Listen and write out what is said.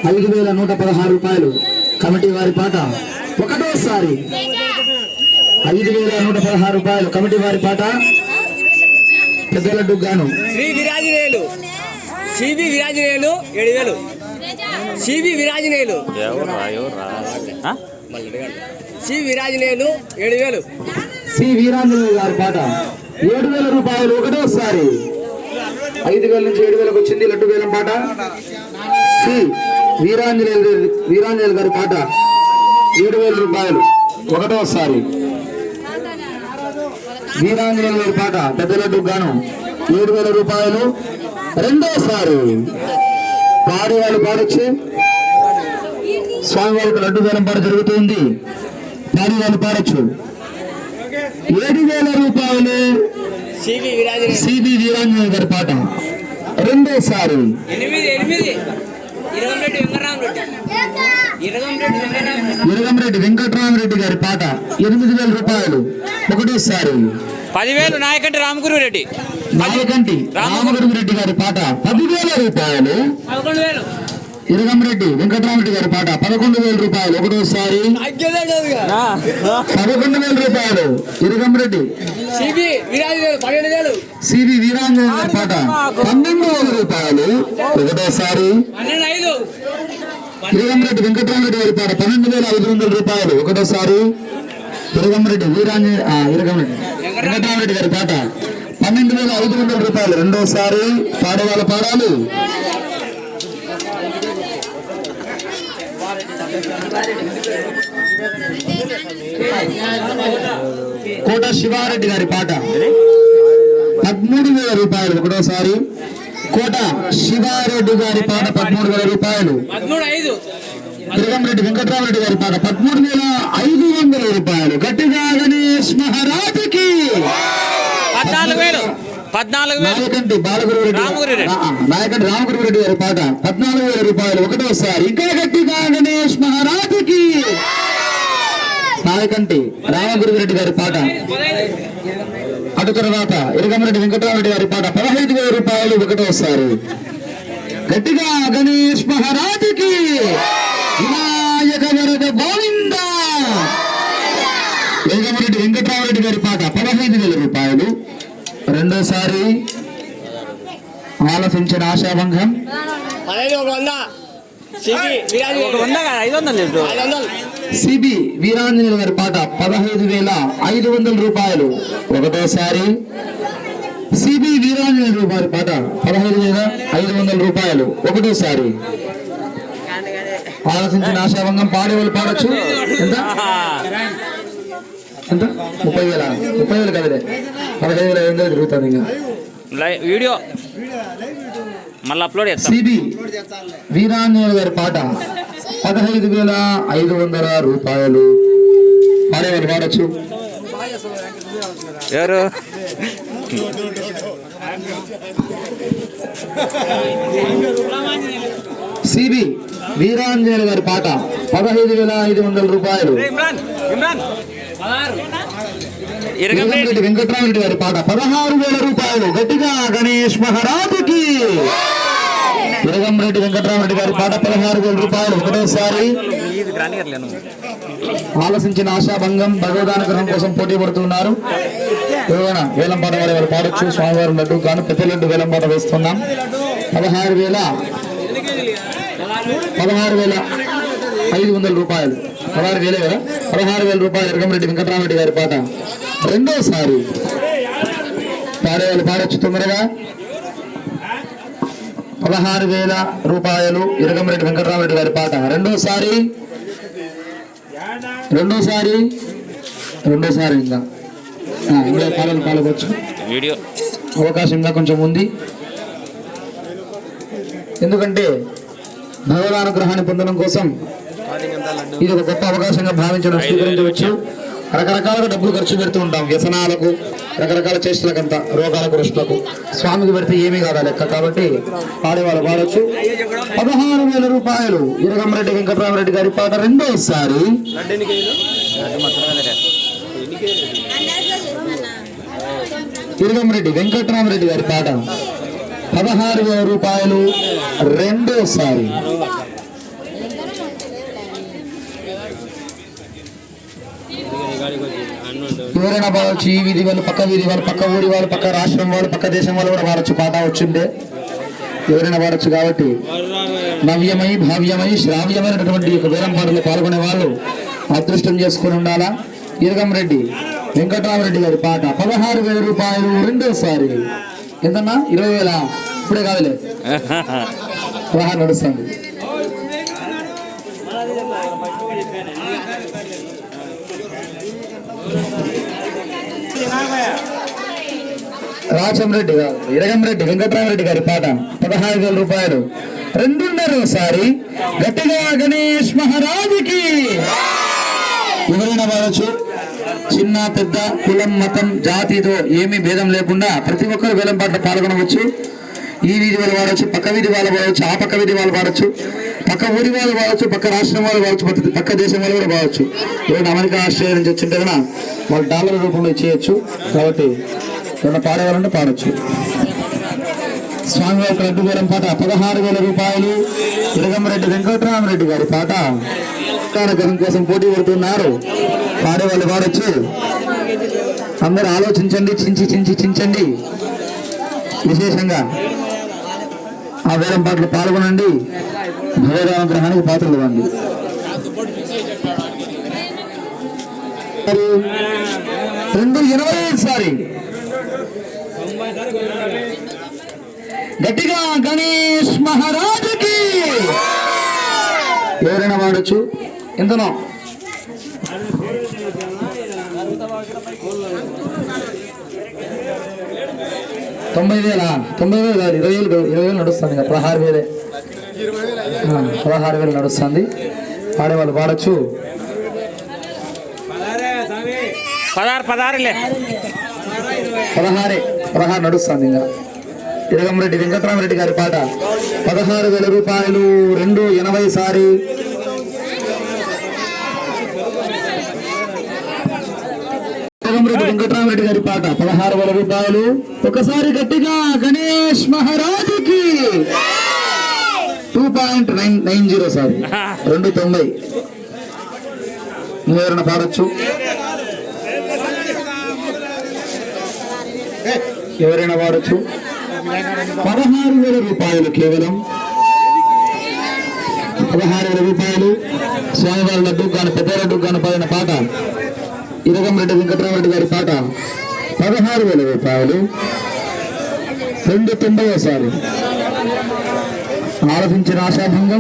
5,116 రూపాయలు కమిటీ వారి పాట ఒకటోసారి 5,116 రూపాయలు కమిటీ వారి పాట పెద్దలడ్డు గాను Sri Veeranjaneyulu C B Veeranjaneyulu 7,000 C B Veeranjaneyulu C Veeranjaneyulu 7,000 C Veeranjaneyulu గారి పాట 7,000 రూపాయలు ఒకటోసారి 5,000 నుంచి 7,000 వచ్చింది లడ్డు వేలం పాట సి వీరాంజనేయులు గారి పాట 7,000 రూపాయలు ఒకటోసారి వీరాంజనేయులు గారి పాట పెద్ద లడ్డు గాను 7,000 రూపాయలు రెండోసారి పాడి వాళ్ళు పాడొచ్చు స్వామివారికి లడ్డు వేలం పాట జరుగుతుంది పాడి వాళ్ళు పాడొచ్చు 7,000 రూపాయలు సిబి వీరాంజనేయులు గారి పాట రెండోసారి ఇరగంరెడ్డి వెంకటరామరెడ్డి గారి పాట 8,000 రూపాయలు ఒకటోసారి 10,000 నాయకంటి రామగురురెడ్డి గారి పాట 10,000 రూపాయలు ఇరగంరెడ్డి వెంకటరామరెడ్డి గారి పాట 11,000 రూపాయలు ఒకటోసారి 11,000 రూపాయలు ఇరగంరెడ్డి సిబి వీరాంజనేయులు గారి పాట 12,000 రూపాయలు ఒకటోసారి ఇరగంరెడ్డి వెంకటరామరెడ్డి గారి పాట 12,500 రూపాయలు ఒకటోసారి ఇరగంరెడ్డి వెంకటరామరెడ్డి గారి పాట 12,500 రూపాయలు రెండోసారి పాడేవాళ్ళ పాడాలి కోట శివారెడ్డి గారి పాట 13,000 రూపాయలు ఒకటోసారి కోట శివారెడ్డి గారి పాట 13,000 రూపాయలు తిరగంరెడ్డి వెంకటరామరెడ్డి గారి పాట 13,500 రూపాయలు గట్టిగా గణేష్ మహారాజుకి 14,000 నాయకంటి నాయకంటి రామగురురెడ్డి గారి పాట 14,000 రూపాయలు ఒకటోసారి ఇంకా గట్టిగా గణేష్ మహారాజుకి నాయకంటి రామగురురెడ్డి గారి పాట అటు తర్వాత ఇరగంరెడ్డి వెంకటరామరెడ్డి గారి పాట 15,000 రూపాయలు ఒకటోసారి గట్టిగా గణేష్ మహారాజుకి వినాయక వరద గోవింద ఇరగంరెడ్డి వెంకటరామరెడ్డి గారి పాట 15,000 రూపాయలు రెండోసారి ఆలోచించిన ఆశాభంగం సిబి వీరాంజనేయులు గారి పాట 15,500 రూపాయలు ఒకటోసారి సిబి వీరాంజనేయులు గారి పాట 15,500 రూపాయలు ఒకటోసారి ఆలోచించిన ఆశాభంగం పాడేవాళ్ళు పాడొచ్చు ఎంత ఎంత 30,000 కదలే 15,500 తిరుగుతుంది ఇంకా వీడియో మళ్ళీ అప్లోడ్ చేస్తాం సిబి వీరాంజనేయులు గారి పాట 15,500 రూపాయలు పాడేవాళ్ళు పాడొచ్చు ఎవరు సిబి వీరాంజనేయులు గారి పాట 15,500 రూపాయలు ఇరగంరెడ్డి వెంకటరామరెడ్డి గారి పాట 16,000 రూపాయలు గట్టిగా గణేష్ మహారాజుకి ఇరగంరెడ్డి వెంకటరామరెడ్డి గారి పాట 16,000 రూపాయలు ఒకటోసారి ఆలోచించిన ఆశాభంగం భగవదానుగ్రహం కోసం పోటీ పడుతున్నారు ఏమైనా వేలం పాట వాడే వారు పాడొచ్చు స్వామివారి లడ్డు గాను పెద్ద లడ్డు వేలం పాట వేస్తున్నాం 16,500 రూపాయలు 16,000 కదా 16,000 రూపాయలు ఇరగంరెడ్డి వెంకటరామరెడ్డి గారి పాట రెండోసారి పాడేవాళ్ళు పాడొచ్చు తొందరగా 16,000 రూపాయలు ఇరగంరెడ్డి వెంకటరామరెడ్డి గారి పాట రెండోసారి ఇంకా పాటలు పాడవచ్చు వీడియో అవకాశం ఇంకా కొంచెం ఉంది ఎందుకంటే భగవదానుగ్రహాన్ని పొందడం కోసం ఇది ఒక గొప్ప అవకాశంగా భావించడం స్వీకరించవచ్చు రకరకాలుగా డబ్బులు ఖర్చు పెడుతూ ఉంటాం వ్యసనాలకు రకరకాల చేష్టలకంతా రోగాలకు రుష్టులకు స్వామికి పెడితే ఏమీ కాదా లెక్క కాబట్టి పాడేవాళ్ళు పాడొచ్చు 16,000 రూపాయలు ఇరగంరెడ్డి వెంకటరామరెడ్డి గారి పాట రెండోసారి ఇరగంరెడ్డి వెంకటరామరెడ్డి గారి పాట 16,000 రూపాయలు రెండోసారి ఎవరైనా పాడవచ్చు. ఈ వీధి వాళ్ళు, పక్క వీధి వాళ్ళు, పక్క ఊరి వాళ్ళు, పక్క రాష్ట్రం వాళ్ళు, పక్క దేశం వాళ్ళు కూడా పాడవచ్చు. పాట వచ్చిందే ఎవరైనా పాడవచ్చు. కాబట్టి నవ్యమై, భావ్యమై, శ్రావ్యమైనటువంటి ఒక వేలం పాటలో పాల్గొనే వాళ్ళు అదృష్టం చేసుకుని ఉండాలా. ఇరగంరెడ్డి వెంకటరామరెడ్డి గారి పాట 16,000 రూపాయలు రెండోసారి. ఎంతన్నా? 20,000. ఇప్పుడే కాదులే, 16 నడుస్తుంది. రాచంరెడ్డి గారు, ఇరగంరెడ్డి వెంకటరామరెడ్డి గారి పాట 16,000 రూపాయలు రెండున్నరోసారి. గట్టిగా గణేష్ మహారాజుకి. ఎవరైనా పాడవచ్చు. చిన్న పెద్ద కులం మతం జాతితో ఏమీ భేదం లేకుండా ప్రతి ఒక్కరు వేలం పాటలో పాల్గొనవచ్చు. ఈ వీధి వాళ్ళు పాడవచ్చు, పక్క వీధి వాళ్ళు పాడవచ్చు, ఆ పక్క వీధి వాళ్ళు పాడవచ్చు, పక్క ఊరి వాళ్ళు పాడవచ్చు, పక్క రాష్ట్రం వాళ్ళు పాడవచ్చు, పక్క దేశం వాళ్ళు కూడా పాడవచ్చు. ఎవరైనా అమెరికా, ఆస్ట్రేలియా నుంచి వచ్చింటే కూడా వాళ్ళు డాలర్ రూపంలో ఇచ్చేయచ్చు. కాబట్టి ఎవరైనా పాడేవాళ్ళంటే పాడవచ్చు. స్వామివారి లడ్డు వేలం పాట 16,000 రూపాయలు. ఇరగంరెడ్డి వెంకటరామరెడ్డి గారి పాట గతం కోసం పోటీ పడుతున్నారు. పాడేవాళ్ళు పాడొచ్చు. అందరూ ఆలోచించండి, చించండి. విశేషంగా ఆ వేలం పాటలు పాల్గొనండి. భగవదానుగ్రహానికి పాత్రలు ఇవ్వండి. 280 సారి. గట్టిగా గణేష్ మహారాజుకి. ఎవరైనా వాడచ్చు. ఎంతనో? 90,000. 90,000 కాదు, 20,000 నడుస్తుంది. 16,000. 16,000 నడుస్తుంది. పాడేవాళ్ళు పాడచ్చు. 16 నడుస్తుంది. ఇంకా ఇరగంరెడ్డి వెంకటరామరెడ్డి గారి పాట 16,000 రూపాయలు 280 సారి. ఇరగంరెడ్డి వెంకటరామరెడ్డి గారి పాట 16,000 రూపాయలు. ఒకసారి గట్టిగా గణేష్ మహారాజుకి. 2.90 సారి. 290. ఎవరైనా పాడచ్చు. ఎవరైనా వాడచ్చు. 16,000 రూపాయలు కేవలం. 16,000 రూపాయలు. స్వామివారి లడ్డు గాను, పెద్ద లడ్డు గాను పాడిన పాట ఇరగంరెడ్డి వెంకటరామరెడ్డి గారి పాట 16,000 రూపాయలు 290 సారి. ఆలోచించిన ఆశాభంగం.